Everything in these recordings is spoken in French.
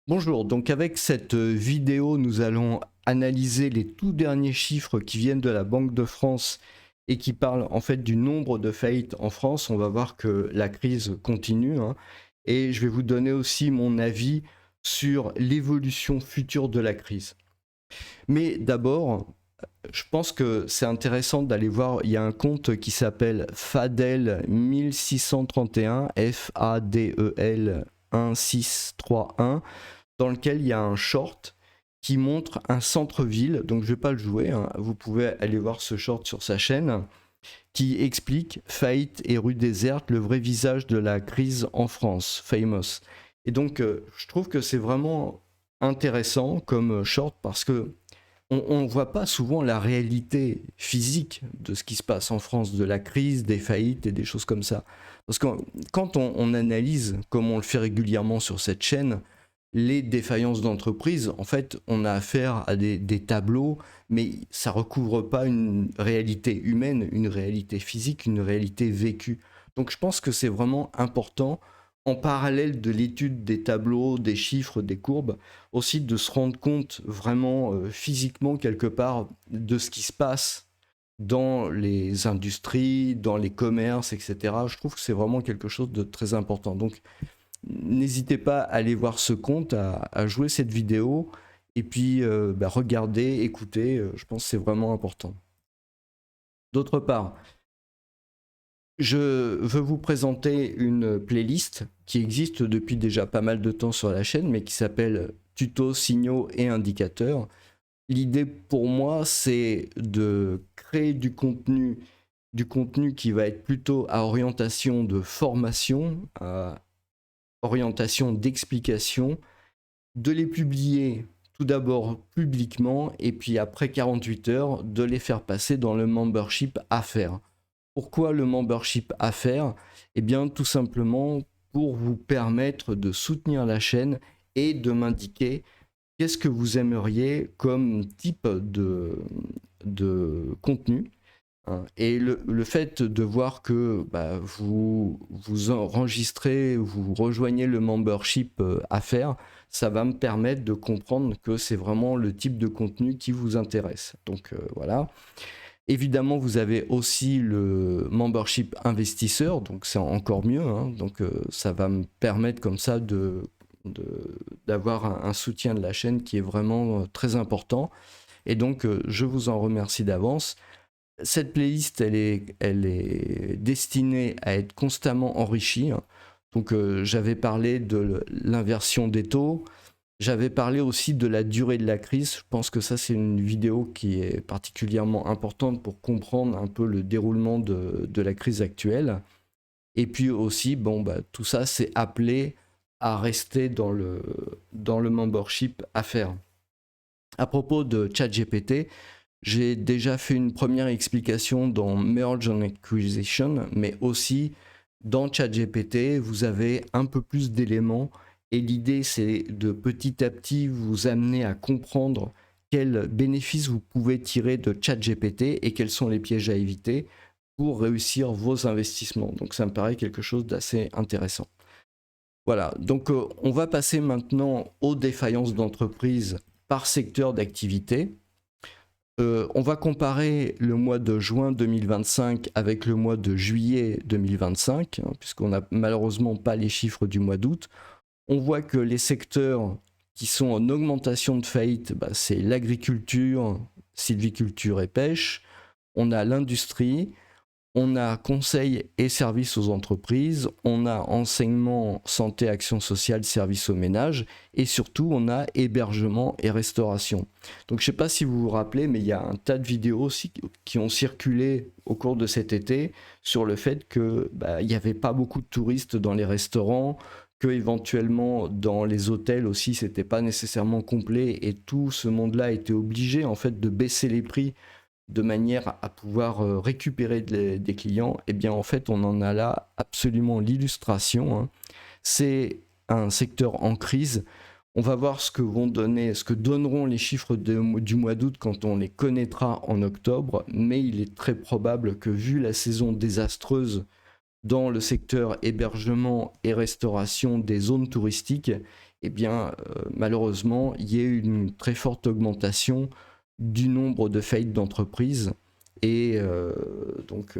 Bonjour, donc avec cette vidéo, nous allons analyser les tout derniers chiffres qui viennent de la Banque de France et qui parlent en fait du nombre de faillites en France. On va voir que la crise continue, hein, et je vais vous donner aussi mon avis sur l'évolution future de la crise. Mais d'abord, je pense que c'est intéressant d'aller voir, il y a un compte qui s'appelle Fadel 1631, Fadel 1631, dans lequel il y a un short qui montre un centre-ville, donc je ne vais pas le jouer, hein, vous pouvez aller voir ce short sur sa chaîne, qui explique faillite et rue déserte, le vrai visage de la crise en France, famous. Et donc je trouve que c'est vraiment intéressant comme short parce que on ne voit pas souvent la réalité physique de ce qui se passe en France, de la crise, des faillites et des choses comme ça. Parce que quand on analyse, comme on le fait régulièrement sur cette chaîne, les défaillances d'entreprise, en fait, on a affaire à des tableaux, mais ça recouvre pas une réalité humaine, une réalité physique, une réalité vécue. Donc je pense que c'est vraiment important, en parallèle de l'étude des tableaux, des chiffres, des courbes, aussi de se rendre compte vraiment physiquement quelque part de ce qui se passe dans les industries, dans les commerces, etc. Je trouve que c'est vraiment quelque chose de très important. Donc n'hésitez pas à aller voir ce compte, à jouer cette vidéo, et puis regardez, écoutez, je pense que c'est vraiment important. D'autre part, je veux vous présenter une playlist qui existe depuis déjà pas mal de temps sur la chaîne, mais qui s'appelle Tutos, signaux et indicateurs. L'idée pour moi, c'est de créer du contenu qui va être plutôt à orientation de formation, à orientation d'explication, de les publier tout d'abord publiquement et puis après 48 heures de les faire passer dans le membership affaires. Pourquoi le membership affaires? Eh bien tout simplement pour vous permettre de soutenir la chaîne et de m'indiquer qu'est-ce que vous aimeriez comme type de contenu. Et le fait de voir que vous enregistrez, vous rejoignez le membership affaires, ça va me permettre de comprendre que c'est vraiment le type de contenu qui vous intéresse. Donc voilà. Évidemment, vous avez aussi le membership investisseur, donc c'est encore mieux, hein. Donc ça va me permettre comme ça d'avoir un soutien de la chaîne qui est vraiment très important. Et donc je vous en remercie d'avance. Cette playlist, elle est destinée à être constamment enrichie. Donc j'avais parlé de l'inversion des taux, j'avais parlé aussi de la durée de la crise. Je pense que ça, c'est une vidéo qui est particulièrement importante pour comprendre un peu le déroulement de la crise actuelle. Et puis aussi, tout ça, c'est appelé à rester dans le membership affaires. À propos de ChatGPT, j'ai déjà fait une première explication dans Merge and Acquisition, mais aussi dans ChatGPT, vous avez un peu plus d'éléments et l'idée c'est de petit à petit vous amener à comprendre quels bénéfices vous pouvez tirer de ChatGPT et quels sont les pièges à éviter pour réussir vos investissements. Donc ça me paraît quelque chose d'assez intéressant. Voilà, donc on va passer maintenant aux défaillances d'entreprise par secteur d'activité. On va comparer le mois de juin 2025 avec le mois de juillet 2025, hein, puisqu'on n'a malheureusement pas les chiffres du mois d'août. On voit que les secteurs qui sont en augmentation de faillite, c'est l'agriculture, sylviculture et pêche. On a l'industrie, on a conseil et services aux entreprises, on a enseignement, santé, action sociale, services aux ménages, et surtout on a hébergement et restauration. Donc je ne sais pas si vous vous rappelez, mais il y a un tas de vidéos aussi qui ont circulé au cours de cet été sur le fait que il n'y avait pas beaucoup de touristes dans les restaurants, que éventuellement dans les hôtels aussi c'était pas nécessairement complet, et tout ce monde-là était obligé en fait de baisser les prix de manière à pouvoir récupérer des clients. Et bien en fait on en a là absolument l'illustration, hein. C'est un secteur en crise. On va voir ce que donneront les chiffres du mois d'août quand on les connaîtra en octobre, mais il est très probable que vu la saison désastreuse dans le secteur hébergement et restauration des zones touristiques, eh bien, malheureusement, il y a eu une très forte augmentation du nombre de faillites d'entreprises et donc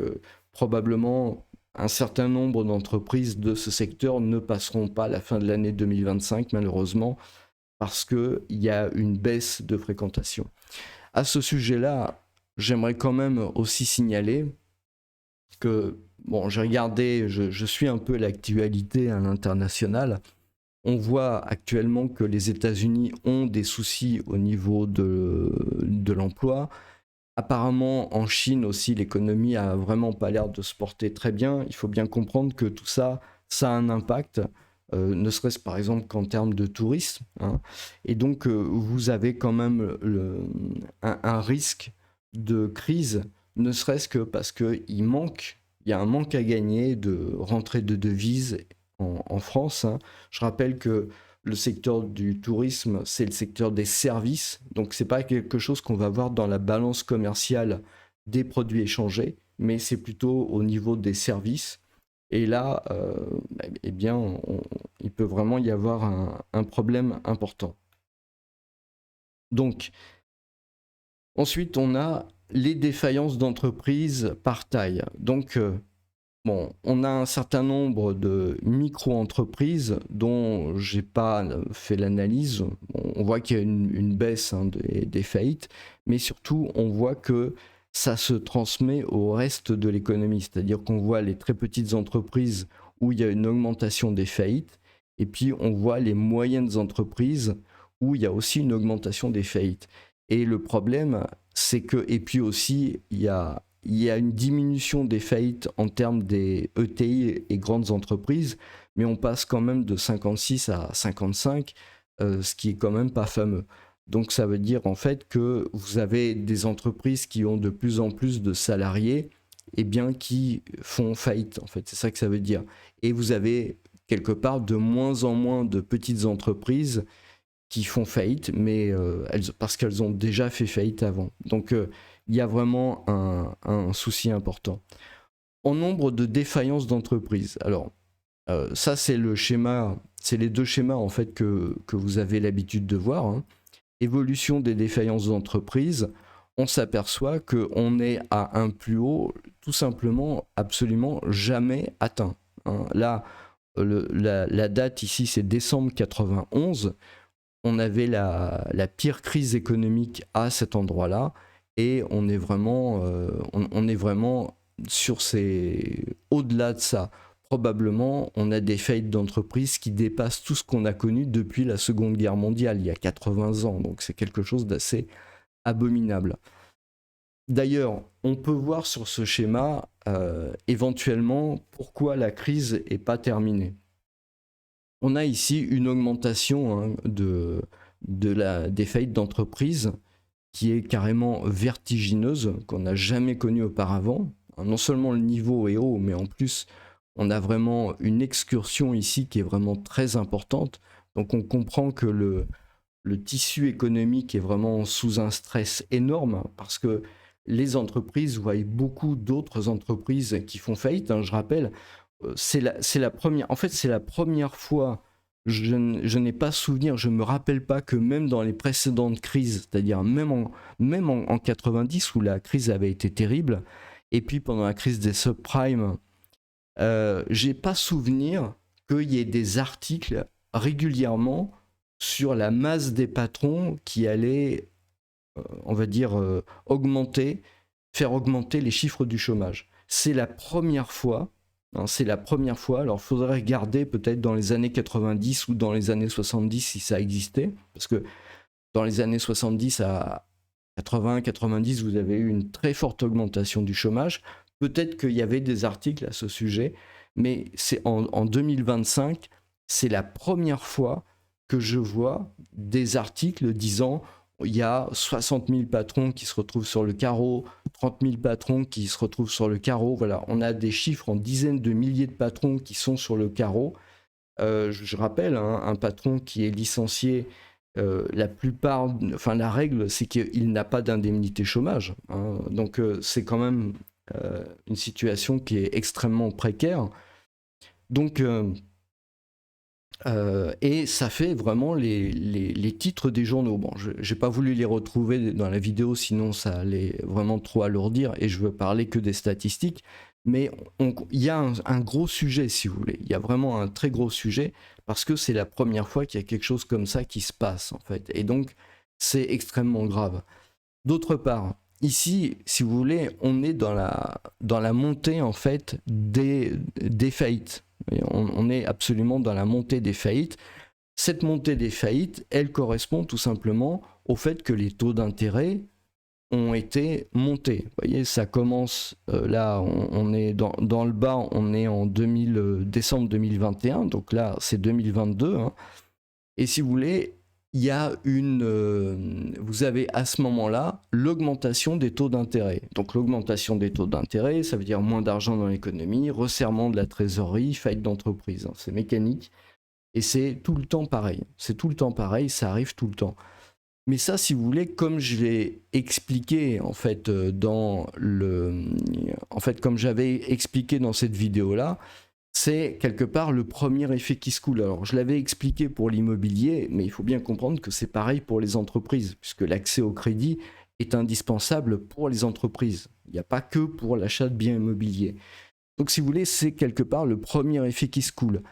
probablement un certain nombre d'entreprises de ce secteur ne passeront pas la fin de l'année 2025 malheureusement parce qu'il y a une baisse de fréquentation. À ce sujet-là, j'aimerais quand même aussi signaler que, bon, j'ai regardé, je suis un peu l'actualité à l'international. On voit actuellement que les États-Unis ont des soucis au niveau de l'emploi. Apparemment, en Chine aussi, l'économie a vraiment pas l'air de se porter très bien. Il faut bien comprendre que tout ça, ça a un impact, ne serait-ce par exemple qu'en termes de tourisme, hein. Et donc, vous avez quand même un risque de crise, ne serait-ce que parce qu'il manque, il y a un manque à gagner de rentrée de devises en France, hein. Je rappelle que le secteur du tourisme, c'est le secteur des services. Donc, ce n'est pas quelque chose qu'on va voir dans la balance commerciale des produits échangés, mais c'est plutôt au niveau des services. Et là, eh bien, il peut vraiment y avoir un problème important. Donc, ensuite, on a les défaillances d'entreprises par taille. Donc, bon, on a un certain nombre de micro-entreprises dont j'ai pas fait l'analyse. On voit qu'il y a une baisse, hein, des faillites, mais surtout on voit que ça se transmet au reste de l'économie. C'est-à-dire qu'on voit les très petites entreprises où il y a une augmentation des faillites, et puis on voit les moyennes entreprises où il y a aussi une augmentation des faillites. Et le problème, c'est que, et puis aussi, il y a une diminution des faillites en termes des ETI et grandes entreprises, mais on passe quand même de 56 à 55, ce qui est quand même pas fameux. Donc ça veut dire en fait que vous avez des entreprises qui ont de plus en plus de salariés et bien qui font faillite, en fait, c'est ça que ça veut dire. Et vous avez quelque part de moins en moins de petites entreprises qui font faillite, mais parce qu'elles ont déjà fait faillite avant. Donc il y a vraiment un souci important. En nombre de défaillances d'entreprises, alors ça c'est le schéma, c'est les deux schémas en fait que vous avez l'habitude de voir, hein. Évolution des défaillances d'entreprises, on s'aperçoit qu'on est à un plus haut tout simplement absolument jamais atteint, hein. Là, la date ici c'est décembre 91. On avait la pire crise économique à cet endroit-là et on est vraiment sur ces... Au-delà de ça, probablement, on a des faillites d'entreprises qui dépassent tout ce qu'on a connu depuis la Seconde Guerre mondiale, il y a 80 ans. Donc c'est quelque chose d'assez abominable. D'ailleurs, on peut voir sur ce schéma, éventuellement, pourquoi la crise n'est pas terminée. On a ici une augmentation, hein, des faillites d'entreprises qui est carrément vertigineuse, qu'on n'a jamais connue auparavant. Non seulement le niveau est haut, mais en plus, on a vraiment une excursion ici qui est vraiment très importante. Donc on comprend que le tissu économique est vraiment sous un stress énorme parce que les entreprises voient beaucoup d'autres entreprises qui font faillite, hein. Je rappelle, c'est la première. En fait, c'est la première fois. Je n'ai pas souvenir, je ne me rappelle pas que même dans les précédentes crises, c'est-à-dire même en 90 où la crise avait été terrible, et puis pendant la crise des subprimes, j'ai pas souvenir qu'il y ait des articles régulièrement sur la masse des patrons qui allaient, on va dire, faire augmenter les chiffres du chômage. C'est la première fois. Hein, c'est la première fois. Alors, il faudrait regarder peut-être dans les années 90 ou dans les années 70 si ça existait. Parce que dans les années 70 à 80, 90, vous avez eu une très forte augmentation du chômage. Peut-être qu'il y avait des articles à ce sujet, mais c'est en 2025, c'est la première fois que je vois des articles disant il y a 60 000 patrons qui se retrouvent sur le carreau, 30 000 patrons qui se retrouvent sur le carreau. Voilà, on a des chiffres en dizaines de milliers de patrons qui sont sur le carreau. Je rappelle, hein, un patron qui est licencié, la règle, c'est qu'il n'a pas d'indemnité chômage, hein. Donc c'est quand même une situation qui est extrêmement précaire. Donc Et ça fait vraiment les titres des journaux. Bon, je n'ai pas voulu les retrouver dans la vidéo, sinon ça allait vraiment trop alourdir, et je veux parler que des statistiques. Mais il y a un gros sujet, si vous voulez. Il y a vraiment un très gros sujet, parce que c'est la première fois qu'il y a quelque chose comme ça qui se passe, en fait. Et donc, c'est extrêmement grave. D'autre part, ici, si vous voulez, on est dans la montée, en fait, des faillites. Et on est absolument dans la montée des faillites. Cette montée des faillites, elle correspond tout simplement au fait que les taux d'intérêt ont été montés. Vous voyez, ça commence, là, on est dans le bas, on est en décembre 2021, donc là, c'est 2022. Hein. Et si vous voulez, il y a vous avez à ce moment-là l'augmentation des taux d'intérêt. Donc l'augmentation des taux d'intérêt, ça veut dire moins d'argent dans l'économie, resserrement de la trésorerie, faillite d'entreprise. Hein. C'est mécanique et c'est tout le temps pareil. C'est tout le temps pareil, ça arrive tout le temps. Mais ça, si vous voulez, comme je l'ai expliqué en fait comme j'avais expliqué dans cette vidéo-là, c'est quelque part le premier effet qui se coule. Alors, je l'avais expliqué pour l'immobilier, mais il faut bien comprendre que c'est pareil pour les entreprises, puisque l'accès au crédit est indispensable pour les entreprises. Il n'y a pas que pour l'achat de biens immobiliers. Donc, si vous voulez, c'est quelque part le premier effet qui se coule.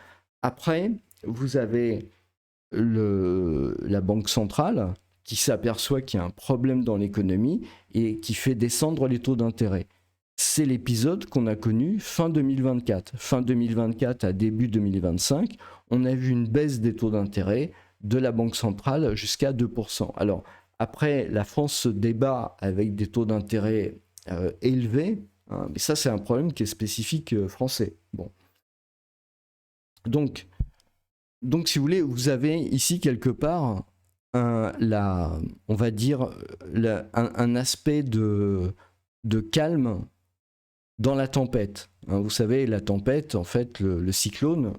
Après, vous avez la Banque centrale qui s'aperçoit qu'il y a un problème dans l'économie et qui fait descendre les taux d'intérêt. C'est l'épisode qu'on a connu fin 2024. Fin 2024 à début 2025, on a vu une baisse des taux d'intérêt de la Banque centrale jusqu'à 2%. Alors, après, la France se débat avec des taux d'intérêt élevés, hein, mais ça, c'est un problème qui est spécifique français. Bon. Donc, si vous voulez, vous avez ici quelque part on va dire, un aspect de calme dans la tempête. Hein, vous savez, la tempête, en fait, le cyclone,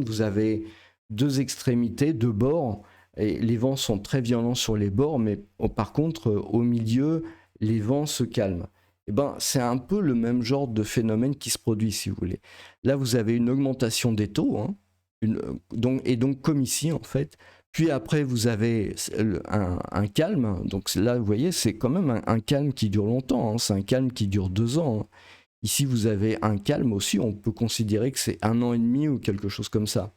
vous avez deux extrémités, deux bords, et les vents sont très violents sur les bords, mais par contre, au milieu, les vents se calment. Et ben, c'est un peu le même genre de phénomène qui se produit, si vous voulez. Là, vous avez une augmentation des taux, hein, et donc comme ici, en fait. Puis après, vous avez un calme. Donc là, vous voyez, c'est quand même un calme qui dure longtemps. Hein. C'est un calme qui dure 2 ans. Hein. Ici, vous avez un calme aussi. On peut considérer que c'est 1 an et demi ou quelque chose comme ça.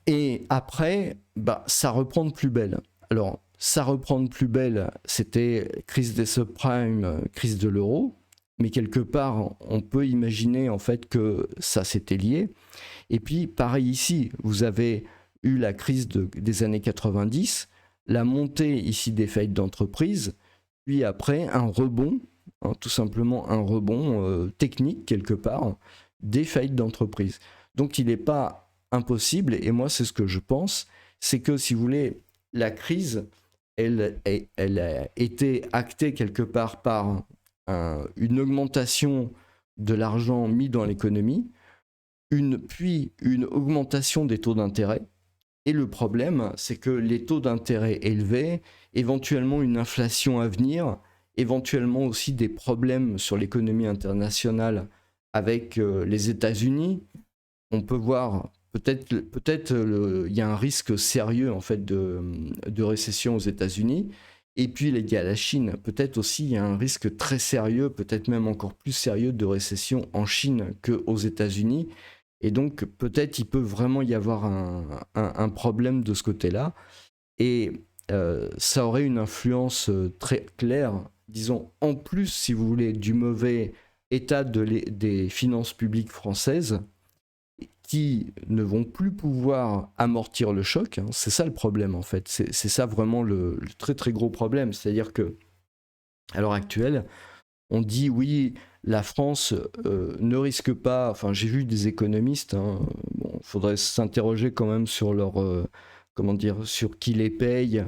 Et après, ça reprend de plus belle. Alors, ça reprend de plus belle, c'était crise des subprimes, crise de l'euro. Mais quelque part, on peut imaginer en fait que ça s'était lié. Et puis, pareil ici, vous avez eu la crise des années 90, la montée ici des faillites d'entreprise, puis après un rebond, hein, tout simplement un rebond technique quelque part, des faillites d'entreprise. Donc il n'est pas impossible, et moi c'est ce que je pense, c'est que si vous voulez, la crise, elle a été actée quelque part par une augmentation de l'argent mis dans l'économie, puis une augmentation des taux d'intérêt. Et le problème, c'est que les taux d'intérêt élevés, éventuellement une inflation à venir, éventuellement aussi des problèmes sur l'économie internationale avec les États-Unis. On peut voir, peut-être il y a un risque sérieux en fait de récession aux États-Unis. Et puis il y a la Chine. Peut-être aussi il y a un risque très sérieux, peut-être même encore plus sérieux de récession en Chine qu'aux États-Unis. Et donc, peut-être il peut vraiment y avoir un problème de ce côté-là. Et ça aurait une influence très claire, disons, en plus, si vous voulez, du mauvais état des finances publiques françaises, qui ne vont plus pouvoir amortir le choc. Hein. C'est ça le problème, en fait. C'est ça vraiment le très, très gros problème. C'est-à-dire que, à l'heure actuelle, on dit oui, la France ne risque pas. Enfin, j'ai vu des économistes. Hein, bon, faudrait s'interroger quand même sur sur qui les paye,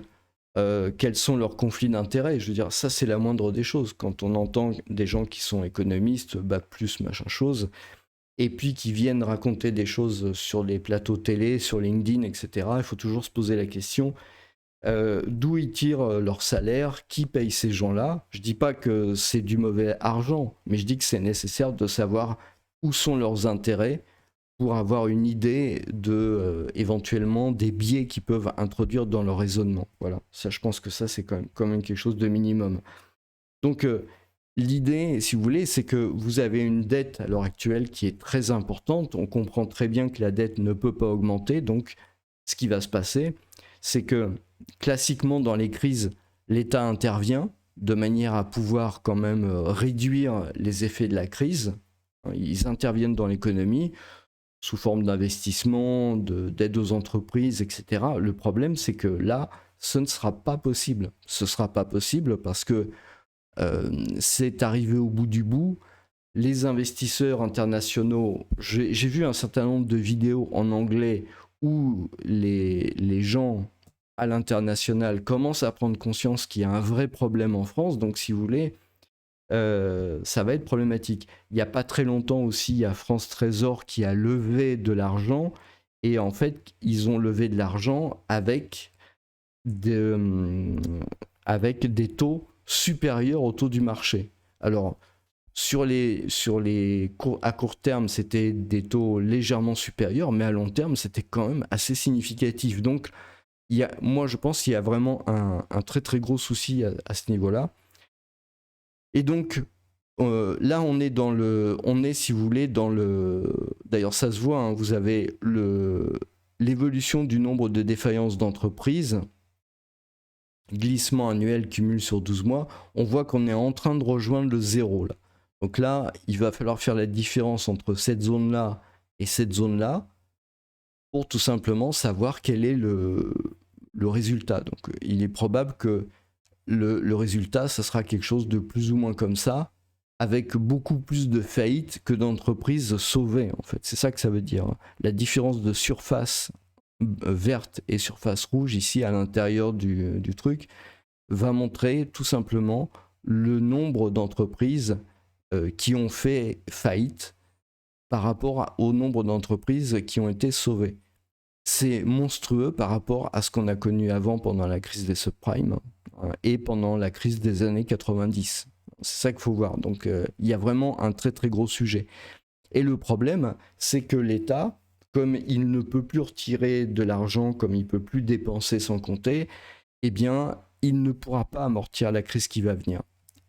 quels sont leurs conflits d'intérêts. Je veux dire, ça c'est la moindre des choses. Quand on entend des gens qui sont économistes, bac plus machin chose, et puis qui viennent raconter des choses sur les plateaux télé, sur LinkedIn, etc. Il faut toujours se poser la question. D'où ils tirent leur salaire, qui paye ces gens-là. Je dis pas que c'est du mauvais argent, mais je dis que c'est nécessaire de savoir où sont leurs intérêts pour avoir une idée de éventuellement des biais qu'ils peuvent introduire dans leur raisonnement. Voilà, ça je pense que ça c'est quand même quelque chose de minimum. Donc l'idée, si vous voulez, c'est que vous avez une dette à l'heure actuelle qui est très importante. On comprend très bien que la dette ne peut pas augmenter. Donc ce qui va se passer, c'est que classiquement dans les crises, l'État intervient de manière à pouvoir quand même réduire les effets de la crise. Ils interviennent dans l'économie sous forme d'investissement, d'aide aux entreprises, etc. Le problème, c'est que là, ce ne sera pas possible. Ce ne sera pas possible parce que c'est arrivé au bout du bout. Les investisseurs internationaux, j'ai vu un certain nombre de vidéos en anglais où les gens à l'international commencent à prendre conscience qu'il y a un vrai problème en France. Donc, si vous voulez, ça va être problématique. Il n'y a pas très longtemps aussi, il y a France Trésor qui a levé de l'argent. Et en fait, ils ont levé de l'argent avec des taux supérieurs au taux du marché. Alors, à court terme, c'était des taux légèrement supérieurs, mais à long terme, c'était quand même assez significatif. Donc, moi, je pense qu'il y a vraiment un très très gros souci à ce niveau-là. Et donc, là, on est, si vous voulez, dans le... D'ailleurs, ça se voit, hein, vous avez l'évolution du nombre de défaillances d'entreprises, glissement annuel cumul sur 12 mois, on voit qu'on est en train de rejoindre le zéro, là. Donc là, il va falloir faire la différence entre cette zone-là et cette zone-là pour tout simplement savoir quel est le résultat. Donc, il est probable que le résultat, ça sera quelque chose de plus ou moins comme ça, avec beaucoup plus de faillites que d'entreprises sauvées, en fait. C'est ça que ça veut dire. La différence de surface verte et surface rouge, ici, à l'intérieur du truc, va montrer tout simplement le nombre d'entreprises qui ont fait faillite par rapport au nombre d'entreprises qui ont été sauvées. C'est monstrueux par rapport à ce qu'on a connu avant pendant la crise des subprimes et pendant la crise des années 90. C'est ça qu'il faut voir. Donc il y a vraiment un très très gros sujet. Et le problème, c'est que l'État, comme il ne peut plus retirer de l'argent, comme il ne peut plus dépenser sans compter, eh bien, il ne pourra pas amortir la crise qui va venir.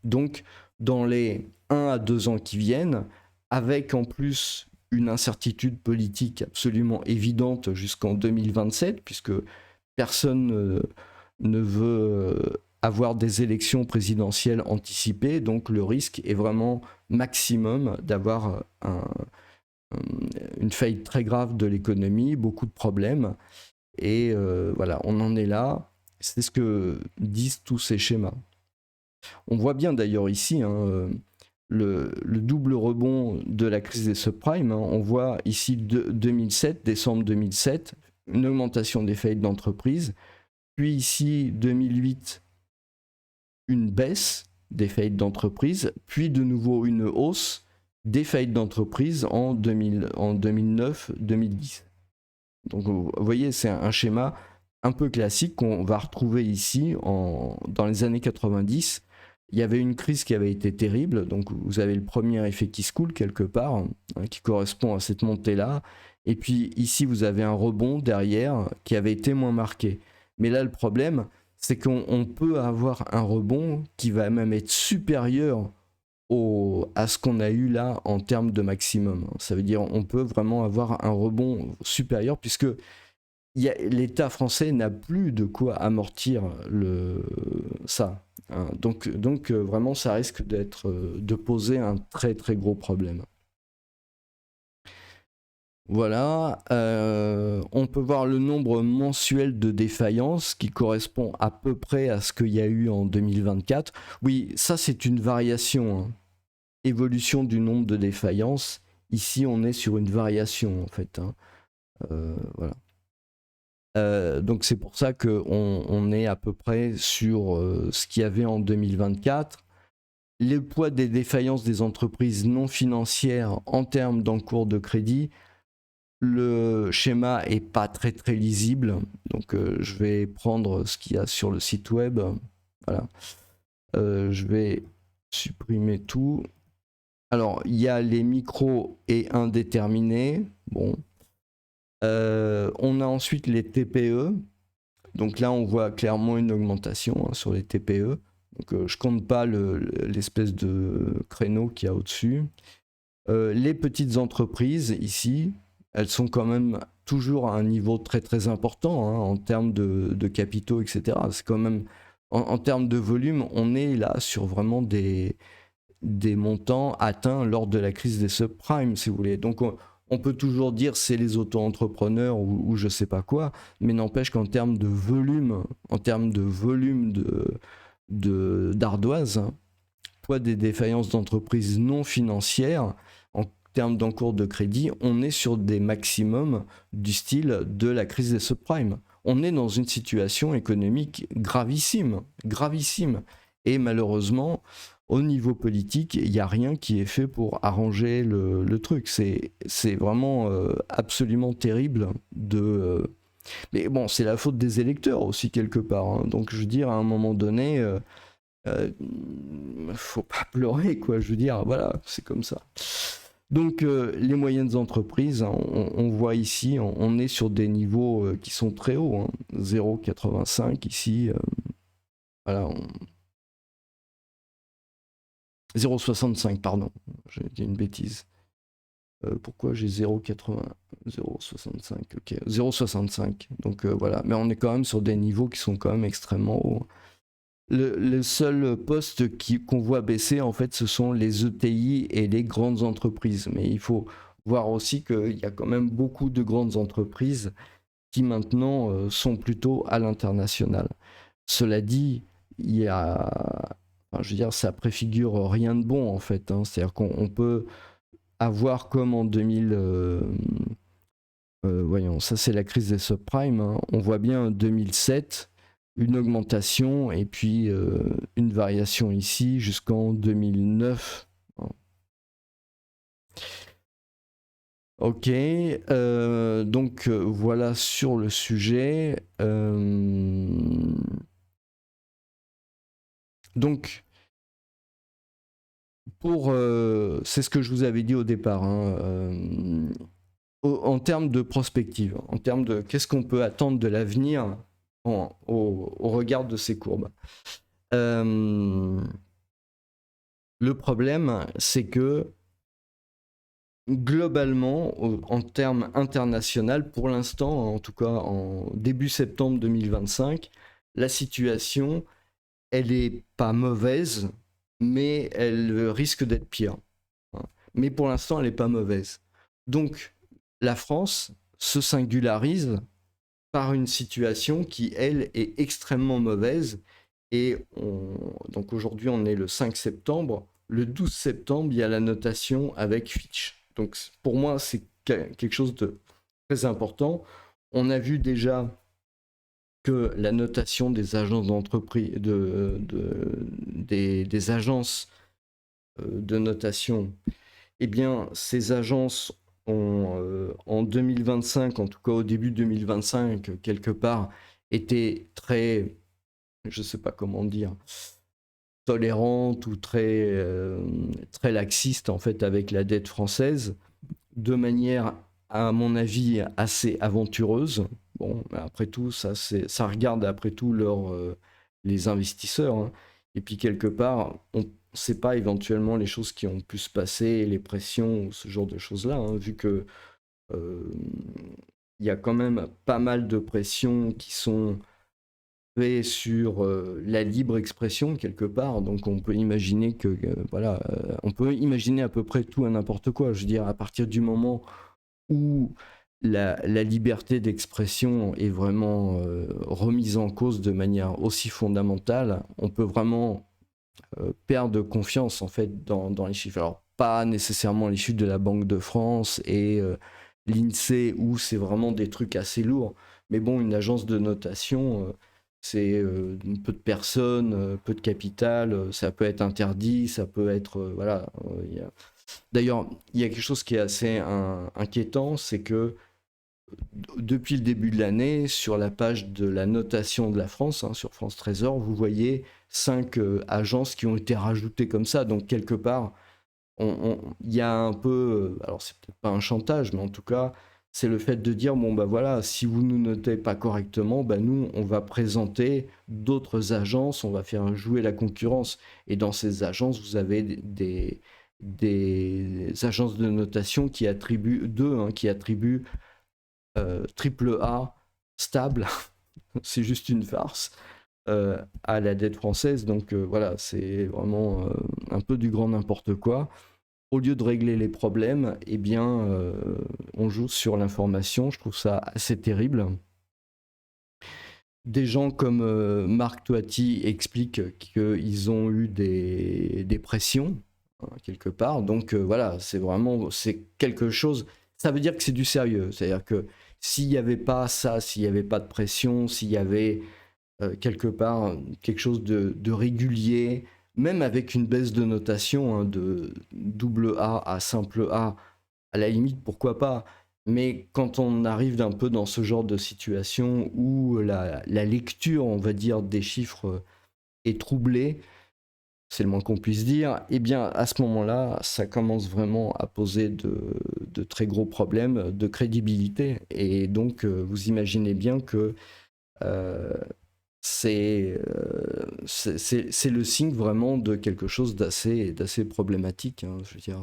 Donc, dans les 1 à 2 ans qui viennent, avec en plus une incertitude politique absolument évidente jusqu'en 2027, puisque personne ne veut avoir des élections présidentielles anticipées, donc le risque est vraiment maximum d'avoir une faillite très grave de l'économie, beaucoup de problèmes, et voilà, on en est là. C'est ce que disent tous ces schémas. On voit bien d'ailleurs ici le double rebond de la crise des subprimes. On voit ici 2007, décembre 2007, une augmentation des faillites d'entreprises. Puis ici, 2008, une baisse des faillites d'entreprises. Puis de nouveau une hausse des faillites d'entreprises en 2009-2010. Donc vous voyez, c'est un schéma un peu classique qu'on va retrouver ici dans les années 90. Il y avait une crise qui avait été terrible, donc vous avez le premier effet qui se coule quelque part, hein, qui correspond à cette montée-là. Et puis ici, vous avez un rebond derrière qui avait été moins marqué. Mais là, le problème, c'est qu'on peut avoir un rebond qui va même être supérieur à ce qu'on a eu là en termes de maximum. Ça veut dire on peut vraiment avoir un rebond supérieur puisque l'État français n'a plus de quoi amortir ça. Hein. Donc vraiment, ça risque de poser un très très gros problème. Voilà, on peut voir le nombre mensuel de défaillances qui correspond à peu près à ce qu'il y a eu en 2024. Oui, ça c'est une variation, hein. Évolution du nombre de défaillances. Ici, on est sur une variation en fait. Hein. Voilà. Donc c'est pour ça qu'on est à peu près sur ce qu'il y avait en 2024. Le poids des défaillances des entreprises non financières en termes d'encours de crédit, le schéma est pas très très lisible. Donc je vais prendre ce qu'il y a sur le site web. Voilà. Je vais supprimer tout. Alors, il y a les micros et indéterminés. Bon. On a ensuite les TPE. Donc là, on voit clairement une augmentation sur les TPE. Donc, je compte pas l'espèce de créneau qu'il y a au-dessus. Les petites entreprises, ici, elles sont quand même toujours à un niveau très très important en termes de capitaux, etc. C'est quand même, en termes de volume, on est là sur vraiment des montants atteints lors de la crise des subprimes, si vous voulez. Donc on peut toujours dire c'est les auto-entrepreneurs ou je sais pas quoi, mais n'empêche qu'en termes de volume, d'ardoise, poids des défaillances d'entreprises non financières, en termes d'encours de crédit, on est sur des maximums du style de la crise des subprimes. On est dans une situation économique gravissime, gravissime. Et malheureusement, au niveau politique, il n'y a rien qui est fait pour arranger le truc. C'est vraiment absolument terrible de... Mais bon, c'est la faute des électeurs aussi, quelque part. Hein. Donc, je veux dire, à un moment donné, faut pas pleurer, quoi. Je veux dire, voilà, c'est comme ça. Donc, les moyennes entreprises, hein, on voit ici, on est sur des niveaux qui sont très hauts. Hein. 0,85 ici. Voilà, 0,65, pardon, j'ai dit une bêtise. Pourquoi j'ai 0,80 0,65, ok, 0,65. Donc voilà, mais on est quand même sur des niveaux qui sont quand même extrêmement hauts. Le seul poste qu'on voit baisser, en fait, ce sont les ETI et les grandes entreprises. Mais il faut voir aussi qu'il y a quand même beaucoup de grandes entreprises qui maintenant sont plutôt à l'international. Cela dit, il y a... Enfin, je veux dire, ça préfigure rien de bon, en fait. Hein. C'est-à-dire qu'on peut avoir comme en 2000... voyons, ça c'est la crise des subprimes. Hein. On voit bien en 2007 une augmentation et puis une variation ici jusqu'en 2009. Ok, donc voilà sur le sujet. Donc, c'est ce que je vous avais dit au départ, hein, en termes de prospective, en termes de qu'est-ce qu'on peut attendre de l'avenir au regard de ces courbes. Le problème, c'est que globalement, en termes internationaux, pour l'instant, en tout cas en début septembre 2025, la situation, elle est pas mauvaise, mais elle risque d'être pire. Mais pour l'instant, elle n'est pas mauvaise. Donc, la France se singularise par une situation qui, elle, est extrêmement mauvaise. Et donc aujourd'hui, on est le 5 septembre. Le 12 septembre, il y a la notation avec Fitch. Donc pour moi, c'est quelque chose de très important. On a vu déjà que la notation des agences d'entreprise, des agences de notation, eh bien, ces agences ont, en 2025, en tout cas au début 2025, quelque part, été très, je ne sais pas comment dire, tolérante ou très, très laxiste en fait avec la dette française, de manière, à mon avis, assez aventureuse. Bon, après tout, ça regarde après tout les investisseurs. Hein. Et puis quelque part, on ne sait pas éventuellement les choses qui ont pu se passer, les pressions, ce genre de choses-là, hein, vu que il y a quand même pas mal de pressions qui sont sur la libre expression quelque part, donc on peut imaginer que voilà, on peut imaginer à peu près tout et n'importe quoi. Je veux dire, à partir du moment où la liberté d'expression est vraiment remise en cause de manière aussi fondamentale, on peut vraiment perdre confiance en fait dans les chiffres. Alors pas nécessairement les chiffres de la Banque de France et l'INSEE où c'est vraiment des trucs assez lourds, mais bon, une agence de notation c'est peu de personnes, peu de capital, ça peut être interdit, ça peut être... voilà. D'ailleurs, il y a quelque chose qui est assez inquiétant, c'est que depuis le début de l'année, sur la page de la notation de la France, hein, sur France Trésor, vous voyez 5 agences qui ont été rajoutées comme ça. Donc quelque part, il y a un peu, alors c'est peut-être pas un chantage, mais en tout cas, c'est le fait de dire, bon bah voilà, si vous nous notez pas correctement, bah nous, on va présenter d'autres agences, on va faire jouer la concurrence. Et dans ces agences, vous avez des agences de notation qui attribuent, qui attribuent triple A stable, c'est juste une farce, à la dette française. Donc voilà, c'est vraiment un peu du grand n'importe quoi. Au lieu de régler les problèmes, eh bien, on joue sur l'information. Je trouve ça assez terrible. Des gens comme Marc Toiti expliquent qu'ils ont eu des pressions, hein, quelque part. Donc voilà, c'est quelque chose. Ça veut dire que c'est du sérieux. C'est-à-dire que s'il n'y avait pas ça, s'il n'y avait pas de pression, s'il y avait quelque part quelque chose de régulier, même avec une baisse de notation, hein, de double A à simple A, à la limite, pourquoi pas. Mais quand on arrive d'un peu dans ce genre de situation où la lecture, on va dire, des chiffres est troublée, c'est le moins qu'on puisse dire, eh bien à ce moment-là, ça commence vraiment à poser de très gros problèmes de crédibilité. Et donc, vous imaginez bien que euh, c'est le signe vraiment de quelque chose d'assez problématique, hein, je veux dire.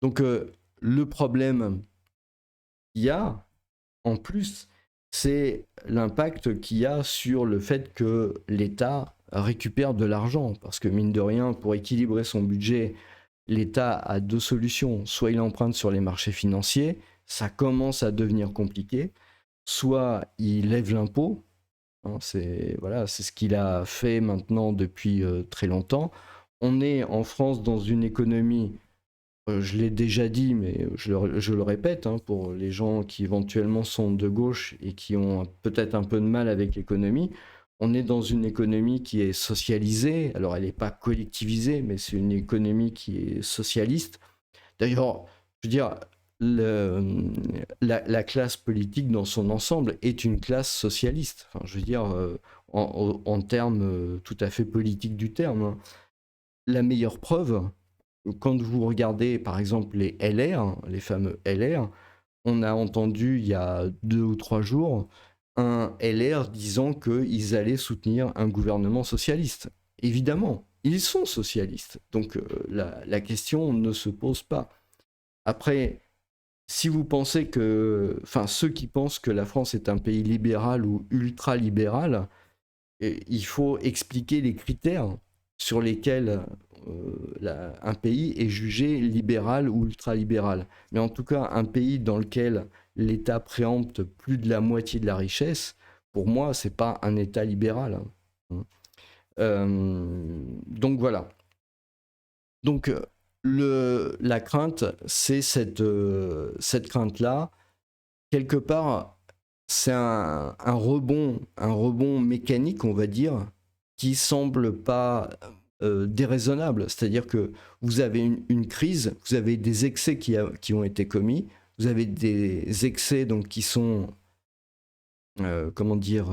Donc le problème qu'il y a, en plus, c'est l'impact qu'il y a sur le fait que l'État récupère de l'argent. Parce que mine de rien, pour équilibrer son budget, l'État a deux solutions. Soit il emprunte sur les marchés financiers, ça commence à devenir compliqué, soit il lève l'impôt. Hein, c'est ce qu'il a fait maintenant depuis très longtemps. On est en France dans une économie, je l'ai déjà dit, mais je le répète, hein, pour les gens qui éventuellement sont de gauche et qui ont peut-être un peu de mal avec l'économie, on est dans une économie qui est socialisée. Alors elle n'est pas collectivisée, mais c'est une économie qui est socialiste. D'ailleurs, je veux dire, la classe politique dans son ensemble est une classe socialiste. Enfin, je veux dire, en termes tout à fait politiques du terme, hein. La meilleure preuve, quand vous regardez par exemple les LR, les fameux LR, on a entendu il y a 2 ou 3 jours un LR disant qu'ils allaient soutenir un gouvernement socialiste. Évidemment, ils sont socialistes, donc la question ne se pose pas. Après, si vous pensez que, enfin, ceux qui pensent que la France est un pays libéral ou ultra-libéral, il faut expliquer les critères sur lesquels un pays est jugé libéral ou ultra-libéral. Mais en tout cas, un pays dans lequel l'État préempte plus de la moitié de la richesse, pour moi, c'est pas un État libéral, hein. Donc voilà. Donc la crainte, c'est cette crainte-là. Quelque part, c'est un rebond mécanique, on va dire, qui semble pas déraisonnable. C'est-à-dire que vous avez une crise, vous avez des excès qui ont été commis, vous avez des excès donc qui sont, comment dire,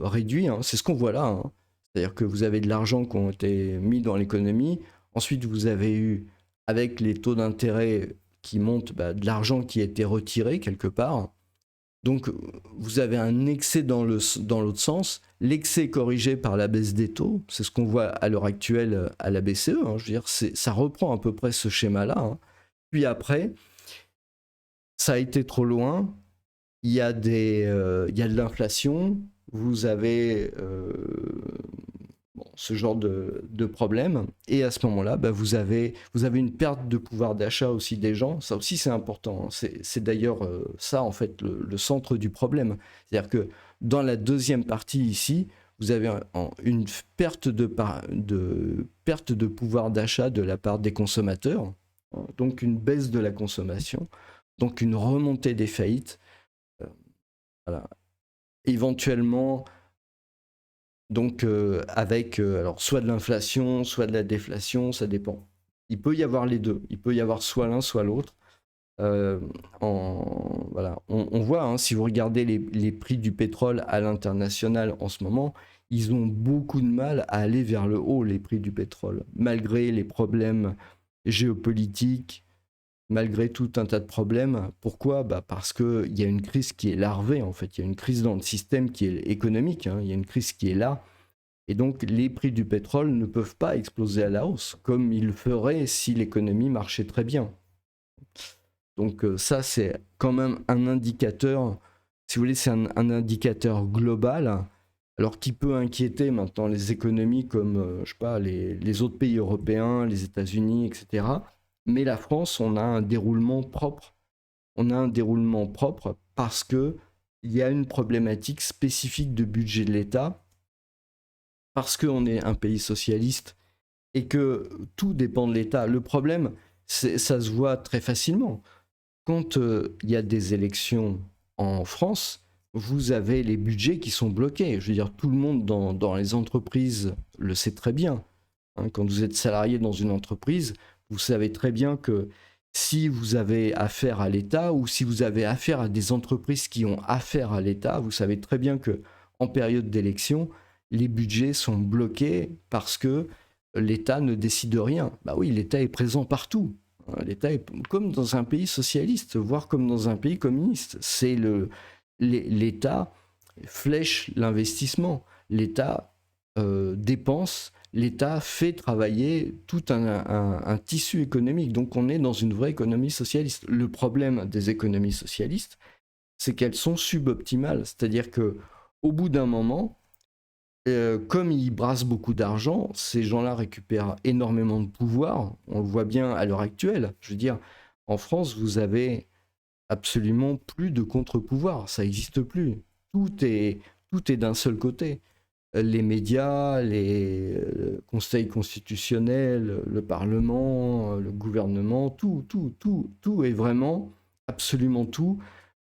réduits, hein. C'est ce qu'on voit là, hein. C'est-à-dire que vous avez de l'argent qui ont été mis dans l'économie. Ensuite, vous avez eu, avec les taux d'intérêt qui montent, bah, de l'argent qui a été retiré quelque part. Donc, vous avez un excès dans l'autre sens. L'excès est corrigé par la baisse des taux. C'est ce qu'on voit à l'heure actuelle à la BCE, hein. Je veux dire, ça reprend à peu près ce schéma-là, hein. Puis après, ça a été trop loin. Il y a il y a de l'inflation. Vous avez ce genre de problème. Et à ce moment-là, bah, vous avez une perte de pouvoir d'achat aussi des gens. Ça aussi, c'est important, hein. C'est d'ailleurs ça, en fait, le centre du problème. C'est-à-dire que dans la deuxième partie ici, vous avez une perte perte de pouvoir d'achat de la part des consommateurs, hein. Donc une baisse de la consommation, donc une remontée des faillites. Voilà. Éventuellement, donc avec alors soit de l'inflation, soit de la déflation, ça dépend. Il peut y avoir les deux. Il peut y avoir soit l'un, soit l'autre. Voilà. On voit, hein, si vous regardez les prix du pétrole à l'international en ce moment, ils ont beaucoup de mal à aller vers le haut, les prix du pétrole, malgré les problèmes géopolitiques, malgré tout un tas de problèmes. Pourquoi? Parce qu'il y a une crise qui est larvée, en fait. Il y a une crise dans le système qui est économique, hein. Il y a une crise qui est là. Et donc, les prix du pétrole ne peuvent pas exploser à la hausse, comme ils le feraient si l'économie marchait très bien. Donc, ça, c'est quand même un indicateur, si vous voulez, c'est un indicateur global, alors qui peut inquiéter maintenant les économies comme, je sais pas, les autres pays européens, les États-Unis, etc. Mais la France, on a un déroulement propre. On a un déroulement propre parce que il y a une problématique spécifique de budget de l'État, parce qu'on est un pays socialiste et que tout dépend de l'État. Le problème, ça se voit très facilement. Quand il y a des élections en France, vous avez les budgets qui sont bloqués. Je veux dire, tout le monde dans les entreprises le sait très bien. Hein. Quand vous êtes salarié dans une entreprise, vous savez très bien que si vous avez affaire à l'État ou si vous avez affaire à des entreprises qui ont affaire à l'État, vous savez très bien que en période d'élection, les budgets sont bloqués parce que l'État ne décide rien. Bah oui, l'État est présent partout. L'État est comme dans un pays socialiste, voire comme dans un pays communiste. L'État flèche l'investissement. L'État dépense. L'État fait travailler tout un tissu économique. Donc on est dans une vraie économie socialiste. Le problème des économies socialistes, c'est qu'elles sont suboptimales. C'est-à-dire que au bout d'un moment, comme ils brassent beaucoup d'argent, ces gens-là récupèrent énormément de pouvoir. On le voit bien à l'heure actuelle. Je veux dire, en France, vous avez absolument plus de contre-pouvoir. Ça n'existe plus. Tout est, tout est d'un seul côté. Les médias, les conseils constitutionnels, le Parlement, le gouvernement, tout est vraiment, absolument tout,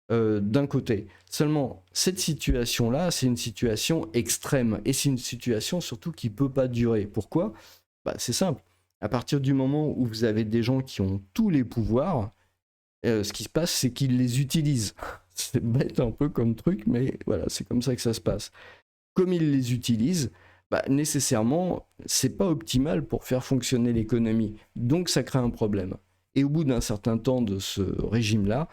d'un côté. Seulement, cette situation-là, c'est une situation extrême et c'est une situation surtout qui ne peut pas durer. Pourquoi? C'est simple. À partir du moment où vous avez des gens qui ont tous les pouvoirs, ce qui se passe, c'est qu'ils les utilisent. C'est bête un peu comme truc, mais voilà, c'est comme ça que ça se passe. Comme ils les utilisent, nécessairement, c'est pas optimal pour faire fonctionner l'économie. Donc ça crée un problème. Et au bout d'un certain temps de ce régime-là,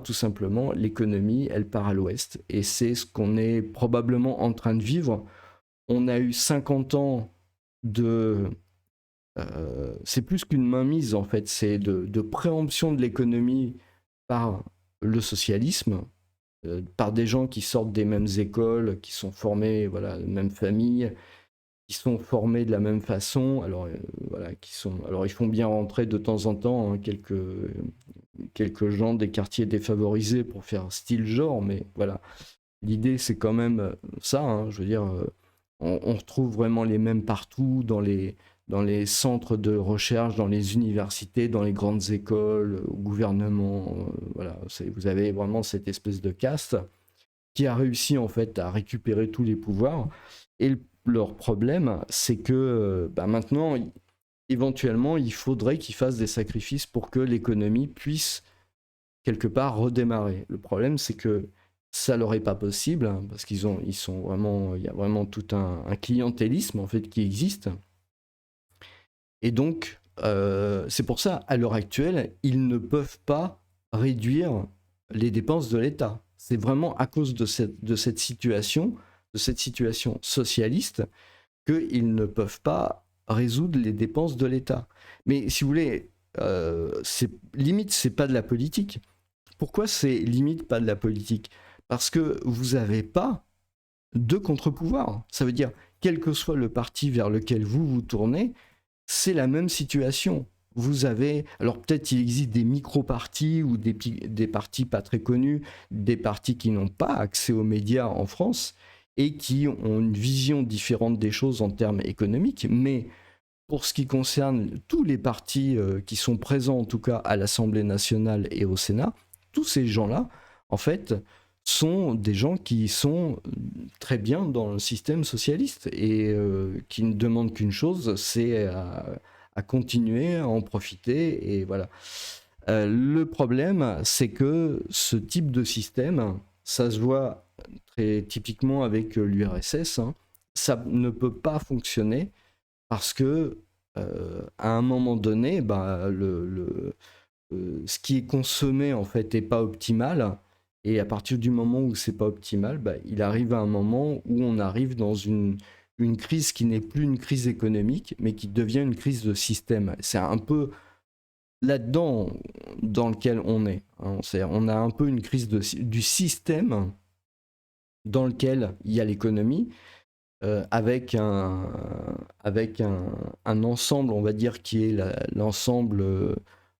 tout simplement, l'économie, elle part à l'ouest. Et c'est ce qu'on est probablement en train de vivre. On a eu 50 ans de... c'est plus qu'une mainmise, en fait. C'est de préemption de l'économie par le socialisme, par des gens qui sortent des mêmes écoles, qui sont formés, voilà, de même famille, qui sont formés de la même façon. Alors, alors ils font bien rentrer de temps en temps hein, quelques gens des quartiers défavorisés pour faire style genre, mais voilà. L'idée, c'est quand même ça. Hein, je veux dire, on retrouve vraiment les mêmes partout dans les centres de recherche, dans les universités, dans les grandes écoles, au gouvernement. Voilà, vous avez vraiment cette espèce de caste qui a réussi en fait à récupérer tous les pouvoirs. Et leur problème, c'est que maintenant, éventuellement, il faudrait qu'ils fassent des sacrifices pour que l'économie puisse quelque part redémarrer. Le problème, c'est que ça leur est pas possible hein, parce ils sont vraiment, il y a vraiment tout un clientélisme en fait qui existe. Et donc, c'est pour ça, à l'heure actuelle, ils ne peuvent pas réduire les dépenses de l'État. C'est vraiment à cause de cette situation socialiste, qu'ils ne peuvent pas résoudre les dépenses de l'État. Mais si vous voulez, limite, c'est pas de la politique. Pourquoi c'est limite pas de la politique? Parce que vous n'avez pas de contre-pouvoir. Ça veut dire, quel que soit le parti vers lequel vous vous tournez, c'est la même situation. Vous avez, alors peut-être il existe des micro-partis ou des partis pas très connus, des partis qui n'ont pas accès aux médias en France et qui ont une vision différente des choses en termes économiques, mais pour ce qui concerne tous les partis qui sont présents en tout cas à l'Assemblée nationale et au Sénat, tous ces gens-là, en fait, sont des gens qui sont très bien dans le système socialiste et qui ne demandent qu'une chose, c'est à continuer à en profiter. Et voilà. Le problème, c'est que ce type de système, ça se voit très typiquement avec l'URSS, hein, ça ne peut pas fonctionner parce que à un moment donné, bah, ce qui est consommé en fait n'est pas optimal. Et à partir du moment où c'est pas optimal, bah, il arrive à un moment où on arrive dans une crise qui n'est plus une crise économique, mais qui devient une crise de système. C'est un peu là-dedans dans lequel on est. Hein. On a un peu une crise du système dans lequel il y a l'économie, avec un ensemble, on va dire, qui est l'ensemble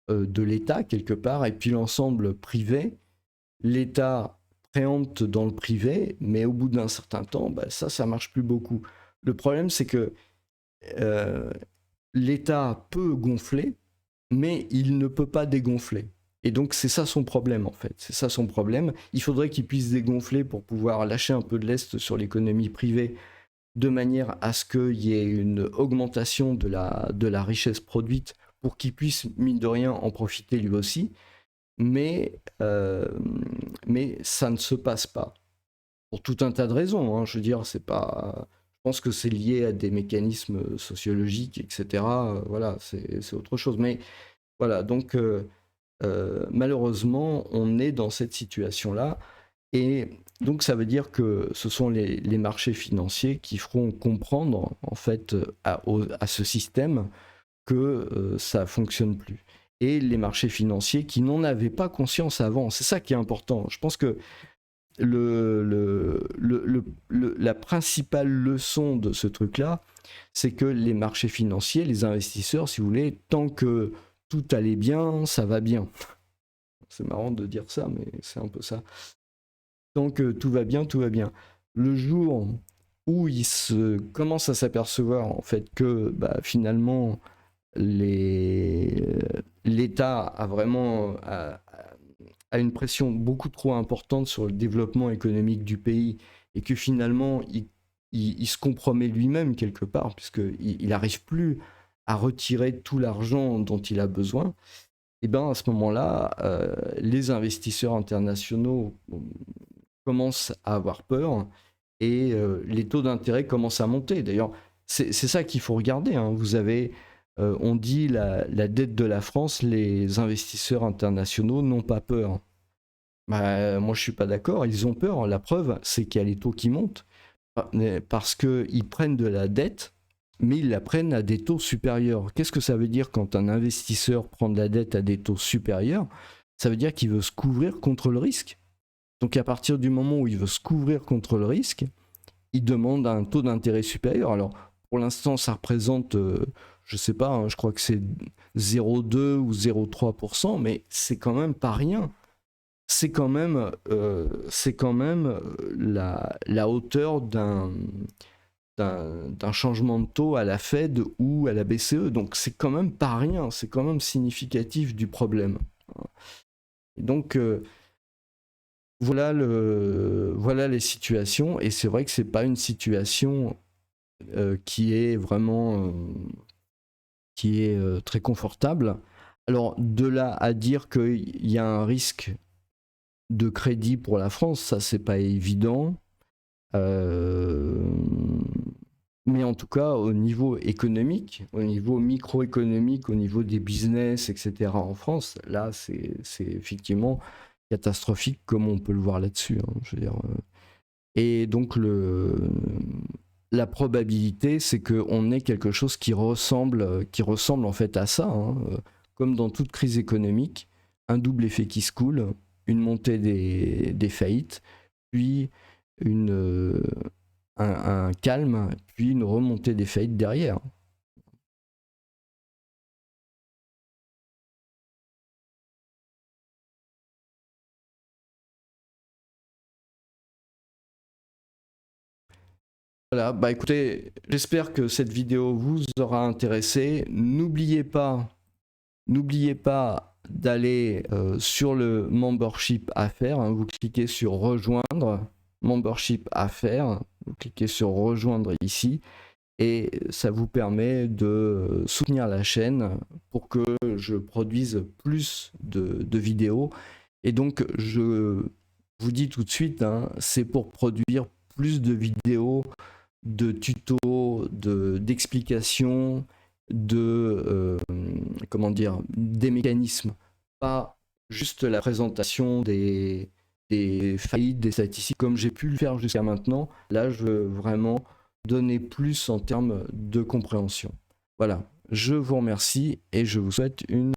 de l'État, quelque part, et puis l'ensemble privé. L'État préempte dans le privé, mais au bout d'un certain temps, bah, ça marche plus beaucoup. Le problème, c'est que euh, l'État peut gonfler, mais il ne peut pas dégonfler. Et donc c'est ça son problème en fait, c'est ça son problème. Il faudrait qu'il puisse dégonfler pour pouvoir lâcher un peu de lest sur l'économie privée, de manière à ce qu'il y ait une augmentation de la richesse produite pour qu'il puisse, mine de rien, en profiter lui aussi. Mais, ça ne se passe pas. Pour tout un tas de raisons. Hein. Je veux dire, c'est pas. Je pense que c'est lié à des mécanismes sociologiques, etc. Voilà, c'est autre chose. Mais voilà, donc malheureusement, on est dans cette situation-là. Et donc, ça veut dire que ce sont les marchés financiers qui feront comprendre, en fait, à ce système que ça ne fonctionne plus. Et les marchés financiers qui n'en avaient pas conscience avant. C'est ça qui est important. Je pense que la principale leçon de ce truc-là, c'est que les marchés financiers, les investisseurs, si vous voulez, tant que tout allait bien, ça va bien. C'est marrant de dire ça, mais c'est un peu ça. Tant que tout va bien, tout va bien. Le jour où ils commencent à s'apercevoir en fait que bah, finalement l'État a vraiment a une pression beaucoup trop importante sur le développement économique du pays et que finalement il se compromet lui-même quelque part puisqu'il n'arrive plus à retirer tout l'argent dont il a besoin, et bien à ce moment-là, les investisseurs internationaux commencent à avoir peur et les taux d'intérêt commencent à monter. D'ailleurs, c'est ça qu'il faut regarder. Hein. Vous avez, on dit la dette de la France, les investisseurs internationaux n'ont pas peur. Bah, moi, je suis pas d'accord. Ils ont peur. La preuve, c'est qu'il y a les taux qui montent parce qu'ils prennent de la dette, mais ils la prennent à des taux supérieurs. Qu'est-ce que ça veut dire quand un investisseur prend de la dette à des taux supérieurs? Ça veut dire qu'il veut se couvrir contre le risque. Donc à partir du moment où il veut se couvrir contre le risque, il demande un taux d'intérêt supérieur. Alors pour l'instant, ça représente, je sais pas, hein, je crois que c'est 0,2 ou 0,3%, mais c'est quand même pas rien. C'est quand même, la hauteur d'un changement de taux à la Fed ou à la BCE. Donc c'est quand même pas rien, c'est quand même significatif du problème. Et donc voilà les situations, et c'est vrai que c'est pas une situation qui est vraiment très confortable. Alors de là à dire qu'il y a un risque de crédit pour la France, ça c'est pas évident. Mais en tout cas, au niveau économique, au niveau microéconomique, au niveau des business, etc. en France, là, c'est effectivement catastrophique comme on peut le voir là-dessus. Hein, je veux dire, et donc, la probabilité, c'est qu'on ait quelque chose qui ressemble en fait à ça. Hein, comme dans toute crise économique, un double effet qui se coule, une montée des faillites, puis un calme, puis une remontée des faillites derrière. Voilà, bah écoutez, j'espère que cette vidéo vous aura intéressé. N'oubliez pas d'aller sur le membership à faire. Hein, vous cliquez sur rejoindre, membership à faire. Vous cliquez sur rejoindre ici. Et ça vous permet de soutenir la chaîne pour que je produise plus de vidéos. Et donc, je vous dis tout de suite, hein, c'est pour produire plus de vidéos de tutos, d'explications, comment dire, des mécanismes, pas juste la présentation des faillites, des statistiques comme j'ai pu le faire jusqu'à maintenant. Là, je veux vraiment donner plus en termes de compréhension. Voilà, je vous remercie et je vous souhaite une